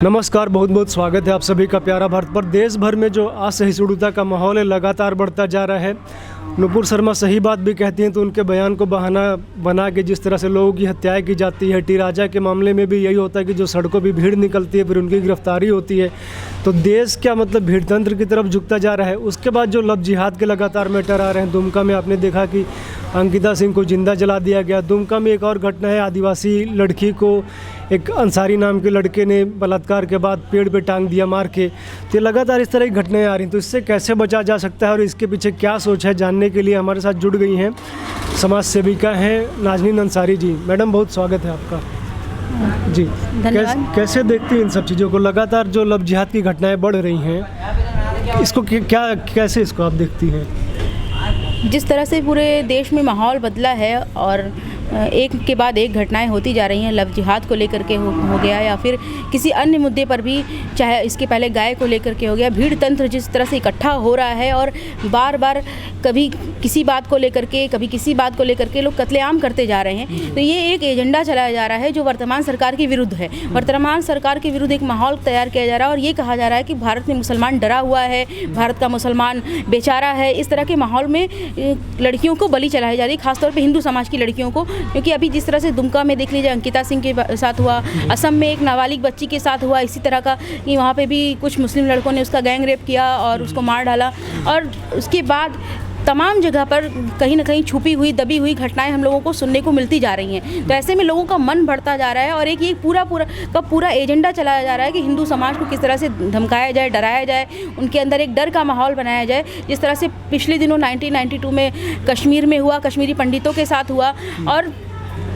नमस्कार, बहुत बहुत स्वागत है आप सभी का प्यारा भारत पर। देश भर में जो असहिष्णुता का माहौल है लगातार बढ़ता जा रहा है। नुपुर शर्मा सही बात भी कहती हैं तो उनके बयान को बहाना बना के जिस तरह से लोगों की हत्याएं की जाती है, टी राजा के मामले में भी यही होता है कि जो सड़कों पर भीड़ निकलती है फिर उनकी गिरफ्तारी होती है, तो देश क्या मतलब भीड़तंत्र की तरफ झुकता जा रहा है। उसके बाद जो लव जिहाद के लगातार मैटर आ रहे हैं, दुमका में आपने देखा कि अंकिता सिंह को जिंदा जला दिया गया। दुमका में एक और घटना है, आदिवासी लड़की को एक अंसारी नाम के लड़के ने बलात्कार के बाद पेड़ पे टांग दिया मार के। तो लगातार इस तरह की घटनाएं आ रही हैं, तो इससे कैसे बचा जा सकता है और इसके पीछे क्या सोच है, जानने के लिए हमारे साथ जुड़ गई हैं समाज सेविका हैं नाजनीन अंसारी जी। मैडम बहुत स्वागत है आपका जी। कैसे देखती हैं इन सब चीज़ों को, लगातार जो लव जिहाद की घटनाएं बढ़ रही हैं, इसको क्या कैसे इसको आप देखती हैं? जिस तरह से पूरे देश में माहौल बदला है और एक के बाद एक घटनाएं होती जा रही हैं, लव जिहाद को लेकर के हो गया या फिर किसी अन्य मुद्दे पर भी, चाहे इसके पहले गाय को लेकर के हो गया, भीड़ तंत्र जिस तरह से इकट्ठा हो रहा है और बार बार कभी किसी बात को लेकर के कभी किसी बात को लेकर के लोग कत्लेआम करते जा रहे हैं। तो ये एक एजेंडा चलाया जा रहा है जो वर्तमान सरकार के विरुद्ध है। वर्तमान सरकार के विरुद्ध एक माहौल तैयार किया जा रहा है और ये कहा जा रहा है कि भारत में मुसलमान डरा हुआ है, भारत का मुसलमान बेचारा है। इस तरह के माहौल में लड़कियों को बलि चलाई जा रही है, खासतौर पर हिंदू समाज की लड़कियों को। क्योंकि अभी जिस तरह से दुमका में देख लीजिए अंकिता सिंह के साथ हुआ, असम में एक नाबालिग बच्ची के साथ हुआ इसी तरह का, कि वहाँ पे भी कुछ मुस्लिम लड़कों ने उसका गैंग रेप किया और उसको मार डाला। और उसके बाद तमाम जगह पर कहीं ना कहीं छुपी हुई दबी हुई घटनाएं हम लोगों को सुनने को मिलती जा रही हैं। तो ऐसे में लोगों का मन बढ़ता जा रहा है और एक ये पूरा एजेंडा चलाया जा रहा है कि हिंदू समाज को किस तरह से धमकाया जाए, डराया जाए, उनके अंदर एक डर का माहौल बनाया जाए। जिस तरह से पिछले दिनों 1992 में कश्मीर में हुआ, कश्मीरी पंडितों के साथ हुआ और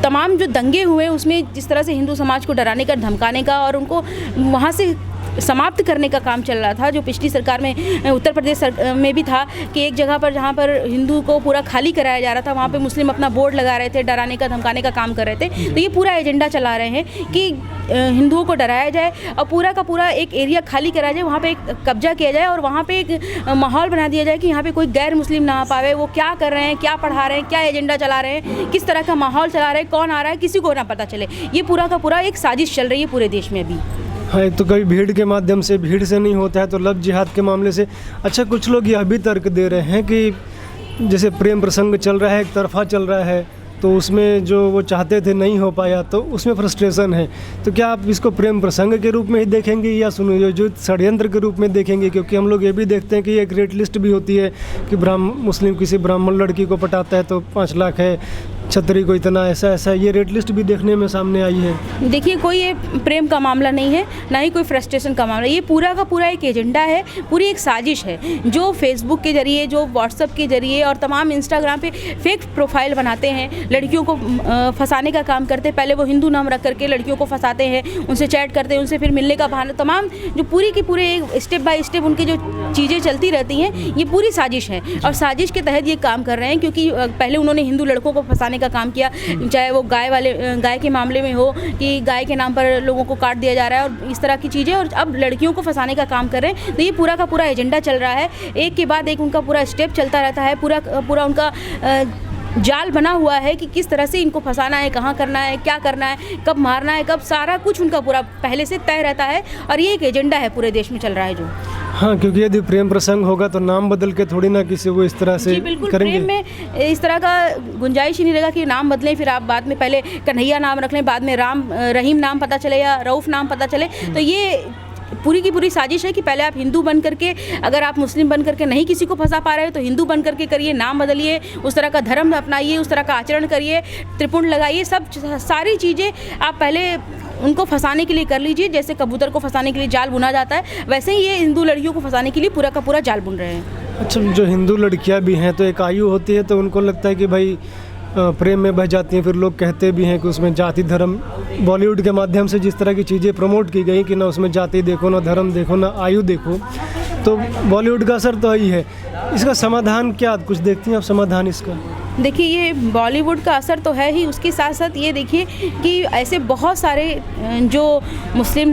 तमाम जो दंगे हुए उसमें जिस तरह से हिंदू समाज को डराने का, धमकाने का और उनको वहाँ से समाप्त करने का काम चल रहा था, जो पिछली सरकार में उत्तर प्रदेश में भी था कि एक जगह पर जहाँ पर हिंदू को पूरा खाली कराया जा रहा था, वहाँ पे मुस्लिम अपना बोर्ड लगा रहे थे, डराने का धमकाने का काम कर रहे थे। तो ये पूरा एजेंडा चला रहे हैं कि हिंदुओं को डराया जाए और पूरा का पूरा एक एरिया खाली कराया जाए, वहाँ पे एक कब्जा किया जाए और वहाँ पे एक माहौल बना दिया जाए कि यहाँ पे कोई गैर मुस्लिम ना आ पावे। वो क्या कर रहे हैं, क्या पढ़ा रहे हैं, क्या एजेंडा चला रहे हैं, किस तरह का माहौल चला रहे हैं, कौन आ रहा है, किसी को ना पता चले। ये पूरा का पूरा एक साजिश चल रही है पूरे देश में अभी। हाँ, तो कभी भीड़ के माध्यम से, भीड़ से नहीं होता है तो लव जिहाद के मामले से। अच्छा, कुछ लोग यह भी तर्क दे रहे हैं कि जैसे प्रेम प्रसंग चल रहा है, एक तरफा चल रहा है, तो उसमें जो वो चाहते थे नहीं हो पाया तो उसमें फ्रस्ट्रेशन है। तो क्या आप इसको प्रेम प्रसंग के रूप में ही देखेंगे या जो षड्यंत्र के रूप में देखेंगे? क्योंकि हम लोग ये भी देखते हैं कि एक रेट लिस्ट भी होती है कि मुस्लिम किसी ब्राह्मण लड़की को पटाता है तो 5 लाख है, छतरी को इतना, ऐसा ये रेट लिस्ट भी देखने में सामने आई है। देखिए, कोई ये प्रेम का मामला नहीं है, ना ही कोई फ्रस्ट्रेशन का मामला। ये पूरा का पूरा एक एजेंडा है, पूरी एक साजिश है जो फेसबुक के जरिए, जो व्हाट्सएप के जरिए और तमाम इंस्टाग्राम पे फेक प्रोफाइल बनाते हैं, लड़कियों को फंसाने का काम करते हैं। पहले वो हिंदू नाम रख करके लड़कियों को फंसाते हैं, उनसे चैट करते हैं, उनसे फिर मिलने का बहाना, तमाम जो पूरी की पूरे एक स्टेप बाय स्टेप उनकी जो चीज़ें चलती रहती हैं, ये पूरी साजिश है। और साजिश के तहत ये काम कर रहे हैं क्योंकि पहले उन्होंने हिंदू लड़कों को फंसाने का काम किया, चाहे वो गाय के मामले में हो कि गाय के नाम पर लोगों को काट दिया जा रहा है और इस तरह की चीज़ें, और अब लड़कियों को फंसाने का काम कर रहे हैं। तो ये पूरा का पूरा एजेंडा चल रहा है, एक के बाद एक उनका पूरा स्टेप चलता रहता है, पूरा उनका जाल बना हुआ है कि किस तरह से इनको फंसाना है, कहाँ करना है, क्या करना है, कब मारना है, कब, सारा कुछ उनका पूरा पहले से तय रहता है और ये एक एजेंडा है पूरे देश में चल रहा है जो। हाँ, क्योंकि यदि प्रेम प्रसंग होगा तो नाम बदल के थोड़ी ना किसी को इस तरह से करेंगे। प्रेम में इस तरह का गुंजाइश ही नहीं रहेगा कि नाम बदलें, फिर आप बाद में पहले कन्हैया नाम रख लें, बाद में रहीम नाम पता चले या रऊफ़ नाम पता चले। तो ये पूरी की पूरी साजिश है कि पहले आप हिंदू बन करके, अगर आप मुस्लिम बन करके नहीं किसी को फंसा पा रहे हो तो हिंदू बन करके करिए, नाम बदलिए, उस तरह का धर्म अपनाइए, उस तरह का आचरण करिए, त्रिपुंड लगाइए, सब सारी चीज़ें आप पहले उनको फंसाने के लिए कर लीजिए। जैसे कबूतर को फंसाने के लिए जाल बुना जाता है, वैसे ही ये हिंदू लड़कियों को फंसाने के लिए पूरा का पूरा जाल बुन रहे हैं। अच्छा, जो हिंदू लड़कियां भी हैं तो एक आयु होती है तो उनको लगता है कि भाई प्रेम में बह जाती हैं, फिर लोग कहते भी हैं कि उसमें जाति धर्म, बॉलीवुड के माध्यम से जिस तरह की चीज़ें प्रमोट की गई कि ना उसमें जाति देखो, ना धर्म देखो, ना आयु देखो, तो बॉलीवुड का असर तो ही है। इसका समाधान क्या कुछ देखती हैं आप समाधान इसका? देखिए, ये बॉलीवुड का असर तो है ही, उसके साथ साथ ये देखिए कि ऐसे बहुत सारे जो मुस्लिम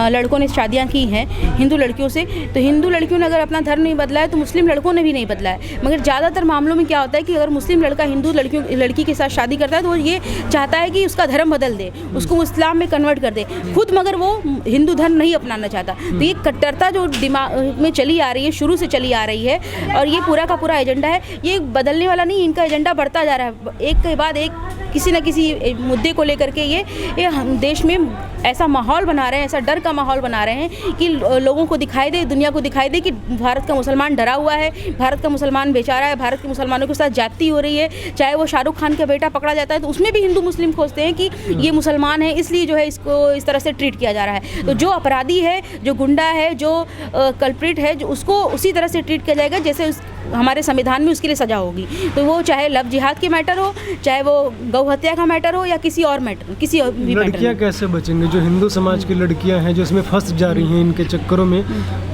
लड़कों ने शादियां की हैं हिंदू लड़कियों से, तो हिंदू लड़कियों ने अगर अपना धर्म नहीं बदला है तो मुस्लिम लड़कों ने भी नहीं बदला है। मगर ज़्यादातर मामलों में क्या होता है कि अगर मुस्लिम लड़का हिंदू लड़की के साथ शादी करता है तो वो ये चाहता है कि उसका धर्म बदल दे, उसको इस्लाम में कन्वर्ट कर दे खुद, मगर वो हिंदू धर्म नहीं अपनाना चाहता। तो ये कट्टरता जो दिमाग में चली आ रही है, शुरू से चली आ रही है, और ये पूरा का पूरा एजेंडा है, ये बदलने वाला नहीं, इनका एजेंडा बढ़ता जा रहा है। एक के बाद एक किसी न किसी मुद्दे को लेकर के ये हम देश में ऐसा माहौल बना रहे हैं, ऐसा डर का माहौल बना रहे हैं कि लोगों को दिखाई दे, दुनिया को दिखाई दे कि भारत का मुसलमान डरा हुआ है, भारत का मुसलमान बेचारा है, भारत के मुसलमानों के साथ जाती हो रही है। चाहे वो शाहरुख खान का बेटा पकड़ा जाता है तो उसमें भी हिंदू मुस्लिम खोजते हैं कि ये मुसलमान है, इसलिए जो है इसको इस तरह से ट्रीट किया जा रहा है। तो जो अपराधी है, जो गुंडा है, जो कल्प्रिट है, जो उसको उसी तरह से ट्रीट किया जाएगा जैसे हमारे संविधान में उसके लिए सजा होगी। तो वो चाहे लव जिहाद के मैटर हो, चाहे वो गौ हत्या का मैटर हो, या किसी और मैटर, किसी और भी मैटर। लड़कियाँ कैसे बचेंगी? जो हिंदू समाज की लड़कियाँ हैं जो इसमें फंस जा रही हैं इनके चक्करों में,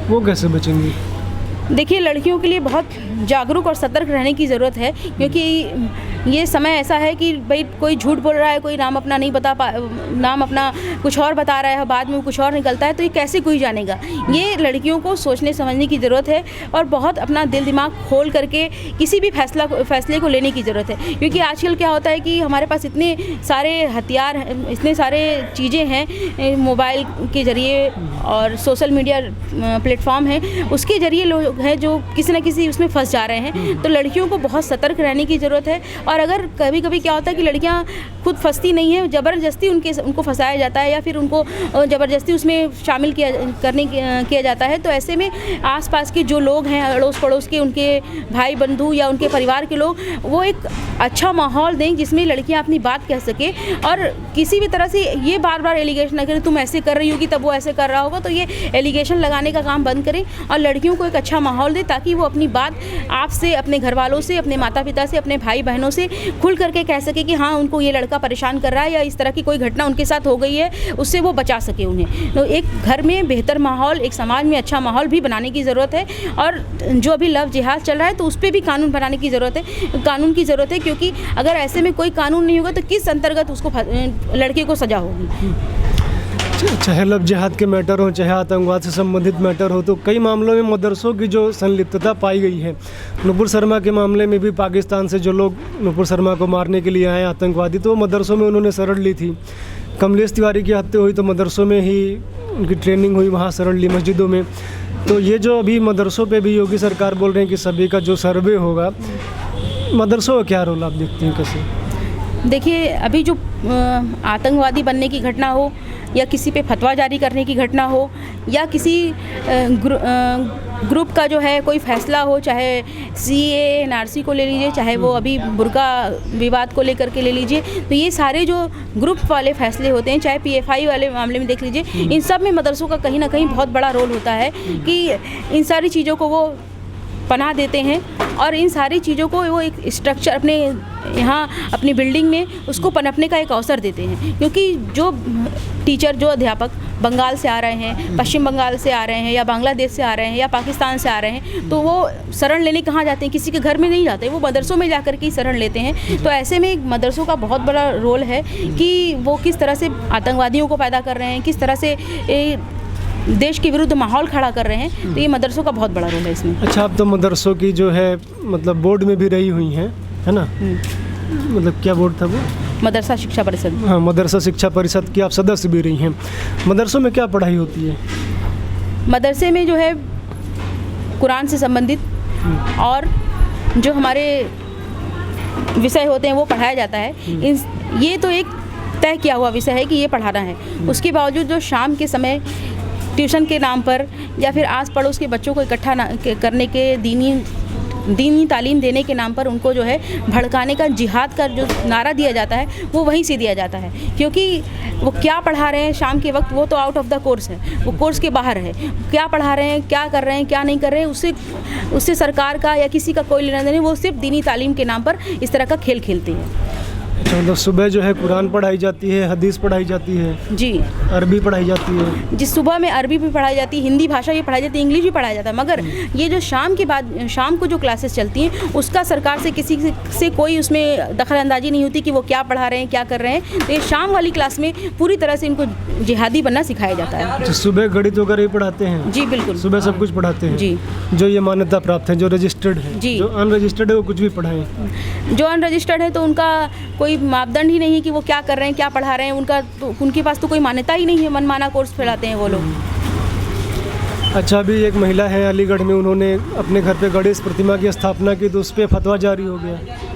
वो कैसे बचेंगी? देखिए, लड़कियों के लिए बहुत जागरूक और सतर्क रहने की ज़रूरत है, क्योंकि ये समय ऐसा है कि भाई कोई झूठ बोल रहा है, कोई नाम अपना नहीं नाम अपना कुछ और बता रहा है, बाद में कुछ और निकलता है, तो ये कैसे कोई जानेगा। ये लड़कियों को सोचने समझने की ज़रूरत है और बहुत अपना दिल दिमाग खोल करके किसी भी फैसले को लेने की ज़रूरत है। क्योंकि आजकल क्या होता है कि हमारे पास इतने सारे हथियार, इतने सारे चीज़ें हैं, मोबाइल के ज़रिए और सोशल मीडिया प्लेटफॉर्म है, उसके ज़रिए लोग हैं जो किसी न किसी उसमें फंस जा रहे हैं। तो लड़कियों को बहुत सतर्क रहने की ज़रूरत है। और अगर कभी कभी क्या होता है कि लड़कियां खुद फंसती नहीं है, ज़बरदस्ती उनको फंसाया जाता है या फिर उनको ज़बरदस्ती उसमें शामिल किया जाता है, तो ऐसे में आसपास के जो लोग हैं, अड़ोस पड़ोस के, उनके भाई बंधु या उनके परिवार के लोग, वो एक अच्छा माहौल दें जिसमें लड़कियां अपनी बात कह सके और किसी भी तरह से ये बार बार एलिगेशन ना करें, तुम ऐसे कर रही होगी तब वो ऐसे कर रहा होगा। तो ये एलिगेशन लगाने का काम बंद करें और लड़कियों को एक अच्छा माहौल दें ताकि वो अपनी बात आपसे, अपने घर वालों से, अपने माता पिता से, अपने भाई बहनों से खुल करके कह सके कि हाँ, उनको ये लड़का परेशान कर रहा है या इस तरह की कोई घटना उनके साथ हो गई है, उससे वो बचा सके उन्हें। तो एक घर में बेहतर माहौल, एक समाज में अच्छा माहौल भी बनाने की ज़रूरत है। और जो अभी लव जिहाद चल रहा है तो उस पर भी कानून बनाने की ज़रूरत है, कानून की ज़रूरत है, क्योंकि अगर ऐसे में कोई कानून नहीं होगा तो किस अंतर्गत उसको लड़के को सजा होगी। चाहे लव जिहाद के मैटर हो, चाहे आतंकवाद से संबंधित मैटर हो, तो कई मामलों में मदरसों की जो संलिप्तता पाई गई है। नुपुर शर्मा के मामले में भी पाकिस्तान से जो लोग नुपुर शर्मा को मारने के लिए आए आतंकवादी, तो वो मदरसों में उन्होंने शरण ली थी। कमलेश तिवारी की हत्या हुई तो मदरसों में ही उनकी ट्रेनिंग हुई, वहाँ शरण ली, मस्जिदों में। तो ये जो अभी मदरसों पे भी योगी सरकार बोल रहे हैं कि सभी का जो सर्वे होगा, मदरसों का क्या रोल आप देखती हैं, कैसे? देखिए, अभी जो आतंकवादी बनने की घटना हो या किसी पे फतवा जारी करने की घटना हो या किसी ग्रुप का जो है कोई फैसला हो, चाहे CAA NRC को ले लीजिए, चाहे वो अभी बुर्का विवाद को लेकर के ले लीजिए, तो ये सारे जो ग्रुप वाले फैसले होते हैं, चाहे PFI वाले मामले में देख लीजिए, इन सब में मदरसों का कहीं ना कहीं बहुत बड़ा रोल होता है कि इन सारी चीज़ों को वो पनाह देते हैं और इन सारी चीज़ों को वो एक स्ट्रक्चर अपने यहाँ अपनी बिल्डिंग में उसको पनपने का एक अवसर देते हैं। क्योंकि जो टीचर, जो अध्यापक बंगाल से आ रहे हैं, पश्चिम बंगाल से आ रहे हैं या बांग्लादेश से आ रहे हैं या पाकिस्तान से आ रहे हैं, तो वो शरण लेने कहाँ जाते हैं? किसी के घर में नहीं जाते, वो मदरसों में जाकर के शरण लेते हैं। तो ऐसे में मदरसों का बहुत बड़ा रोल है कि वो किस तरह से आतंकवादियों को पैदा कर रहे हैं, किस तरह से देश के विरुद्ध माहौल खड़ा कर रहे हैं। तो ये मदरसों का बहुत बड़ा रोल है इसमें। अच्छा, आप तो मदरसों की जो है मतलब बोर्ड में भी रही हुई हैं, है ना? मतलब क्या बोर्ड था वो? मदरसा शिक्षा परिषद। हाँ, मदरसा शिक्षा परिषद की आप सदस्य भी रही हैं। मदरसों में क्या पढ़ाई होती है? मदरसे में जो है कुरान से संबंधित और जो हमारे विषय होते हैं वो पढ़ाया जाता है। ये तो एक तय किया हुआ विषय है कि ये पढ़ाना है। उसके बावजूद जो शाम के समय ट्यूशन के नाम पर या फिर आस पड़ोस के बच्चों को इकट्ठा करने के दीनी तालीम देने के नाम पर उनको जो है भड़काने का, जिहाद का जो नारा दिया जाता है वो वहीं से दिया जाता है। क्योंकि वो क्या पढ़ा रहे हैं शाम के वक्त, वो तो आउट ऑफ द कोर्स है, वो कोर्स के बाहर है। क्या पढ़ा रहे हैं, क्या कर रहे हैं, क्या नहीं कर रहे हैं, उससे सरकार का या किसी का कोई लेना देना नहीं। वो सिर्फ दीनी तालीम के नाम पर इस तरह का खेल खेलते हैं। अच्छा, मतलब सुबह जो है कुरान पढ़ाई जाती है, हदीस पढ़ाई जाती है, जी अरबी पढ़ाई जाती है। जिस सुबह में अरबी भी पढ़ाई जाती है, हिंदी भाषा ये पढ़ाई जाती है, इंग्लिश भी पढ़ाया जाता है, मगर ये जो शाम के बाद शाम को जो क्लासेस चलती हैं उसका सरकार से किसी से कोई उसमें दखल अंदाजी नहीं होती कि वो क्या पढ़ा रहे हैं, क्या कर रहे हैं। तो ये शाम वाली क्लास में पूरी तरह से इनको जिहादी बनना सिखाया जाता है। अच्छा, सुबह गणित वगैरह ही पढ़ाते हैं? जी बिल्कुल, सुबह सब कुछ पढ़ाते हैं जी। जो ये मान्यता प्राप्त है, जो रजिस्टर्ड है। जी। जो अनरजिस्टर्ड है वो कुछ भी पढ़ाएं। जो अनरजिस्टर्ड है तो उनका कोई मापदंड ही नहीं है कि वो क्या कर रहे हैं, क्या पढ़ा रहे हैं, उनके पास तो कोई मान्यता ही नहीं है, मनमाना कोर्स फैलाते हैं वो लोग। अच्छा, अभी एक महिला है अलीगढ़ में, उन्होंने अपने घर पे गणेश प्रतिमा की स्थापना की तो उस पर फतवा जारी हो गया।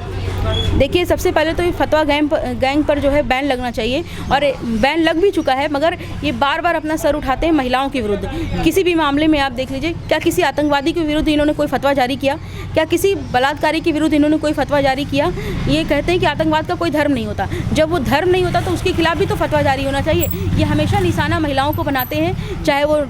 देखिए, सबसे पहले तो ये फतवा गैंग पर जो है बैन लगना चाहिए, और बैन लग भी चुका है, मगर ये बार बार अपना सर उठाते हैं महिलाओं के विरुद्ध। किसी भी मामले में आप देख लीजिए, क्या किसी आतंकवादी के विरुद्ध इन्होंने कोई फतवा जारी किया? क्या किसी बलात्कारी के विरुद्ध इन्होंने कोई फतवा जारी किया? ये कहते हैं कि आतंकवाद का कोई धर्म नहीं होता। जब वो धर्म नहीं होता तो उसके खिलाफ भी तो फतवा जारी होना चाहिए। ये हमेशा निशाना महिलाओं को बनाते हैं, चाहे वो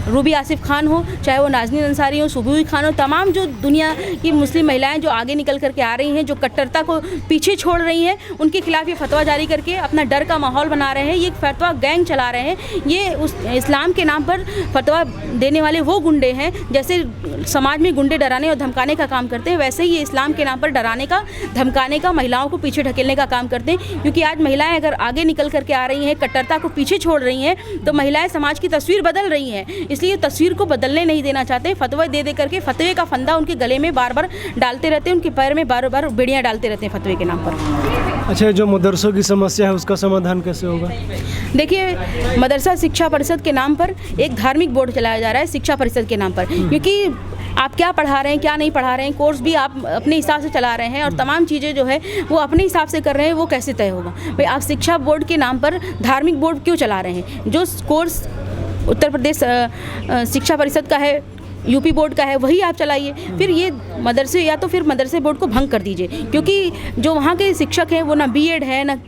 रूबी आसिफ खान हो, चाहे वो नाज़नीन अंसारी हो, सुबूई खान हो, तमाम जो दुनिया की मुस्लिम महिलाएं जो आगे निकल करके आ रही हैं, जो कट्टरता को पीछे छोड़ रही हैं, उनके खिलाफ ये फतवा जारी करके अपना डर का माहौल बना रहे हैं। ये फतवा गैंग चला रहे हैं। ये उस इस्लाम के नाम पर फतवा देने वाले वो गुंडे हैं, जैसे समाज में गुंडे डराने और धमकाने का काम करते हैं, वैसे ही ये इस्लाम के नाम पर डराने का, धमकाने का, महिलाओं को पीछे ढकेलने का काम करते हैं। क्योंकि आज महिलाएं अगर आगे निकल करके आ रही हैं, कट्टरता को पीछे छोड़ रही हैं, तो महिलाएं समाज की तस्वीर बदल रही हैं। इसलिए तस्वीर को बदलने नहीं देना चाहते। फतवा दे करके फतवे का फंदा उनके गले में बार बार डालते रहते हैं, उनके पैर में बार बार बेड़ियाँ डालते रहते हैं फतवे के नाम पर। अच्छा, जो मदरसों की समस्या है उसका समाधान कैसे होगा? देखिए, मदरसा शिक्षा परिषद के नाम पर एक धार्मिक बोर्ड चलाया जा रहा है, शिक्षा परिषद के नाम पर। क्योंकि आप क्या पढ़ा रहे हैं, क्या नहीं पढ़ा रहे हैं, कोर्स भी आप अपने हिसाब से चला रहे हैं और तमाम चीज़ें जो है वो अपने हिसाब से कर रहे हैं, वो कैसे तय होगा? भाई, आप शिक्षा बोर्ड के नाम पर धार्मिक बोर्ड क्यों चला रहे हैं? जो कोर्स उत्तर प्रदेश शिक्षा परिषद का है, यूपी बोर्ड का है, वही आप चलाइए। फिर ये मदरसे, या तो फिर मदरसे बोर्ड को भंग कर दीजिए, क्योंकि जो वहाँ के शिक्षक हैं वो ना बीएड है, ना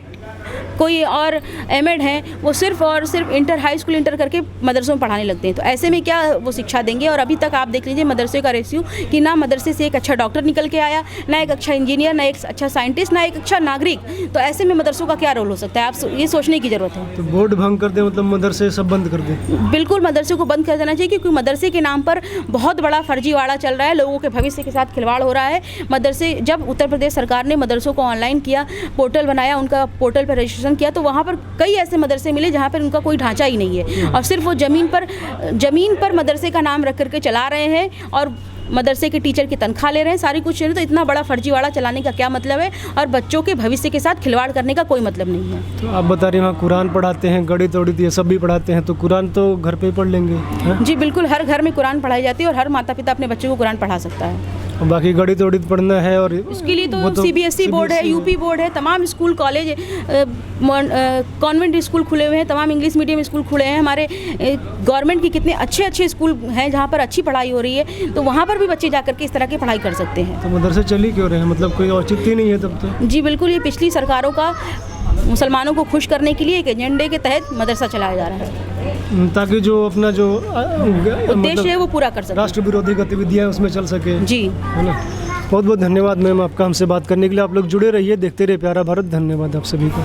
कोई और एमएड हैं, वो सिर्फ और सिर्फ इंटर, हाई स्कूल इंटर करके मदरसों में पढ़ाने लगते हैं। तो ऐसे में क्या वो शिक्षा देंगे? और अभी तक आप देख लीजिए मदरसे का रेशियो, कि ना मदरसे से एक अच्छा डॉक्टर निकल के आया, ना एक अच्छा इंजीनियर, ना एक अच्छा साइंटिस्ट, ना एक अच्छा नागरिक। तो ऐसे में मदरसों का क्या रोल हो सकता है? आप ये सोचने की ज़रूरत है। तो बोर्ड भंग कर दे मतलब मदरसे सब बंद कर दे? बिल्कुल, मदरसे को बंद कर देना चाहिए, क्योंकि मदरसे के नाम पर बहुत बड़ा फर्जीवाड़ा चल रहा है, लोगों के भविष्य के साथ खिलवाड़ हो रहा है। मदरसे, जब उत्तर प्रदेश सरकार ने मदरसों को ऑनलाइन किया, पोर्टल बनाया, उनका पोर्टल पर रजिस्ट्रेशन किया, तो वहाँ पर कई ऐसे मदरसे मिले जहाँ पर उनका कोई ढांचा ही नहीं है, और सिर्फ वो ज़मीन पर मदरसे का नाम रख करके चला रहे हैं और मदरसे के टीचर की तनख्वाह ले रहे हैं, सारी कुछ। तो इतना बड़ा फर्जीवाड़ा चलाने का क्या मतलब है? और बच्चों के भविष्य के साथ खिलवाड़ करने का कोई मतलब नहीं है। तो आप बता रहे हैं वहाँ कुरान पढ़ाते हैं, गणित वणित ये सब भी पढ़ाते हैं, तो कुरान तो घर पे ही पढ़ लेंगे? है? जी बिल्कुल, हर घर में कुरान पढ़ाई जाती है और हर माता पिता अपने बच्चों को कुरान पढ़ा सकता है। और बाकी गणित वणित पढ़ना है, और उसके लिए तो सीबीएसई बोर्ड है, यूपी बोर्ड है, तमाम स्कूल, कॉलेज, कॉन्वेंट स्कूल खुले हुए हैं, तमाम इंग्लिश मीडियम स्कूल खुले हैं। हमारे गवर्नमेंट के कितने अच्छे अच्छे स्कूल हैं जहाँ पर अच्छी पढ़ाई हो रही है, तो वहाँ पर भी बच्चे जाकर के इस तरह की पढ़ाई कर सकते हैं। तो मदरसे चल ही क्यों रहे हैं? मतलब कोई औचित्य नहीं है तब तो? जी बिल्कुल, ये पिछली सरकारों का मुसलमानों को खुश करने के लिए एक एजेंडे के तहत मदरसा चलाया जा रहा है, ताकि जो अपना जो उद्देश्य है वो पूरा कर सके, राष्ट्र विरोधी गतिविधियाँ उसमें चल सके। जी, है ना। बहुत बहुत धन्यवाद मैम आपका हमसे बात करने के लिए। आप लोग जुड़े रहिए, देखते रहिए प्यारा भारत। धन्यवाद आप सभी को।